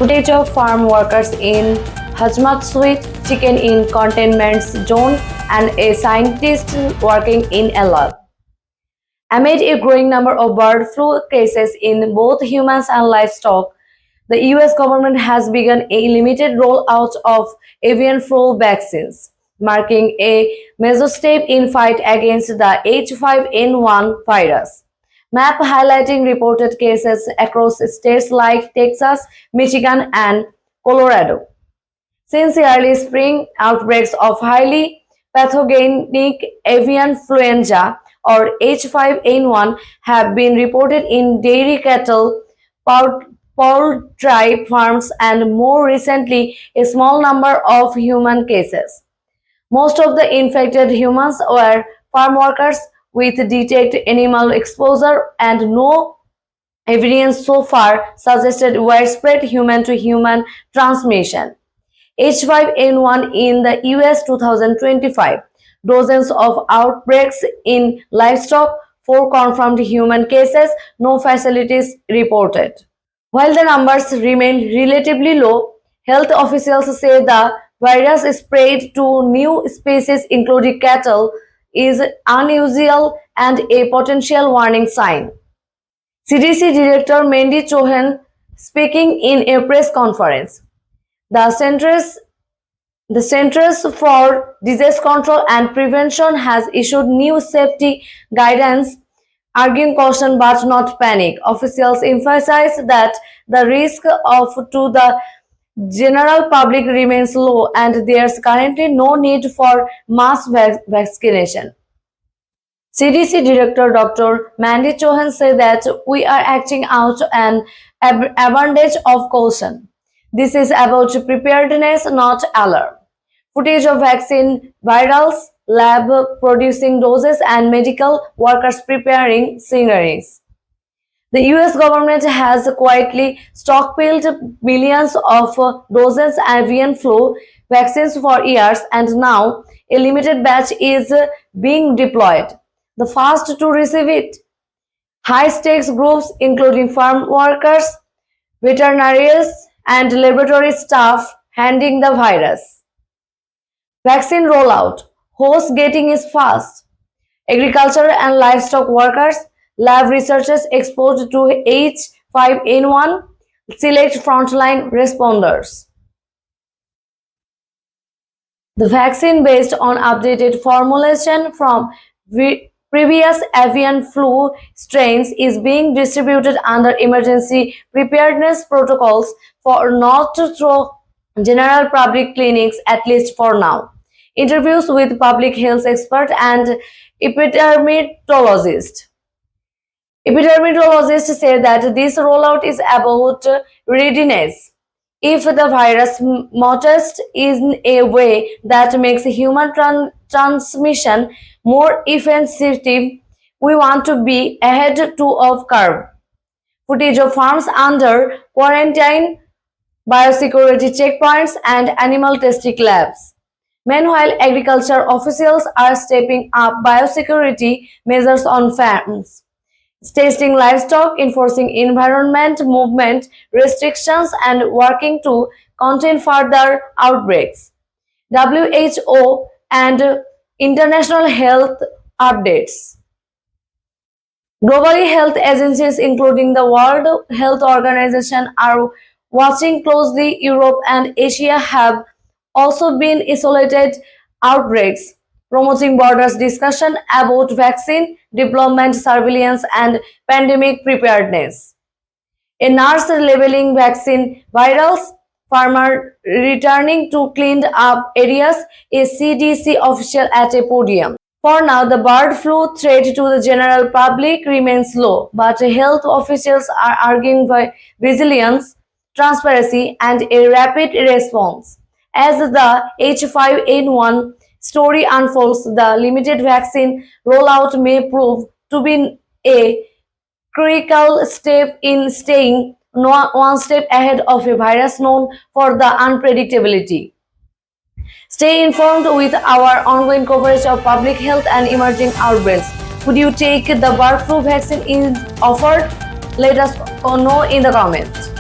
Footage of farm workers in Hazmat suite, chicken in containment zone, and a scientist working in a lab. Amid a growing number of bird flu cases in both humans and livestock, the US government has begun a limited rollout of avian flu vaccines, marking a major step in fight against the H5N1 virus. Map highlighting reported cases across states like Texas, Michigan, and Colorado. Since the early spring, outbreaks of highly pathogenic avian influenza or H5N1 have been reported in dairy cattle, poultry farms, and more recently, a small number of human cases. Most of the infected humans were farm workers with detected animal exposure, and no evidence so far suggested widespread human-to-human transmission. H5N1 in the US 2025, dozens of outbreaks in livestock, 4 confirmed human cases, no fatalities reported. While the numbers remain relatively low, health officials say the virus spread to new species including cattle is unusual and a potential warning sign. CDC Director Mandy Chohan speaking in a press conference. The Centers for Disease Control and Prevention has issued new safety guidance, urging caution but not panic. Officials emphasize that the risk to the general public remains low and there's currently no need for mass vaccination. CDC Director Dr. Mandy Chohan said that we are acting out an abundance of caution. This is about preparedness, not alarm. Footage of vaccine virals, lab producing doses, and medical workers preparing syringes. The US government has quietly stockpiled millions of doses of avian flu vaccines for years, and now a limited batch is being deployed. The first to receive it. High-stakes groups including farm workers, veterinarians, and laboratory staff handling the virus. Vaccine rollout. Horse getting is fast. Agriculture and livestock workers, lab researchers exposed to H5N1, select frontline responders. The vaccine based on updated formulation from previous avian flu strains is being distributed under emergency preparedness protocols for not to throw general public clinics, at least for now. Interviews with public health experts and epidemiologists. Epidemiologists say that this rollout is about readiness. If the virus mutates in a way that makes human transmission more effective, we want to be ahead of curve. Footage of farms under quarantine, biosecurity checkpoints, and animal testing labs. Meanwhile, agriculture officials are stepping up biosecurity measures on farms, testing livestock, enforcing environment movement restrictions, and working to contain further outbreaks. WHO and international health updates. Globally, health agencies including the World Health Organization are watching closely. Europe and Asia have also been isolated outbreaks, promoting borders discussion about vaccine development, surveillance, and pandemic preparedness. A nurse labeling vaccine virals, farmer returning to cleaned up areas, a CDC official at a podium. For now, the bird flu threat to the general public remains low, but health officials are arguing for resilience, transparency, and a rapid response. As the H5N1 story unfolds, the limited vaccine rollout may prove to be a critical step in staying one step ahead of a virus known for the unpredictability. Stay informed with our ongoing coverage of public health and emerging outbreaks. Would you take the bird flu vaccine is offered? Let us know in the comments.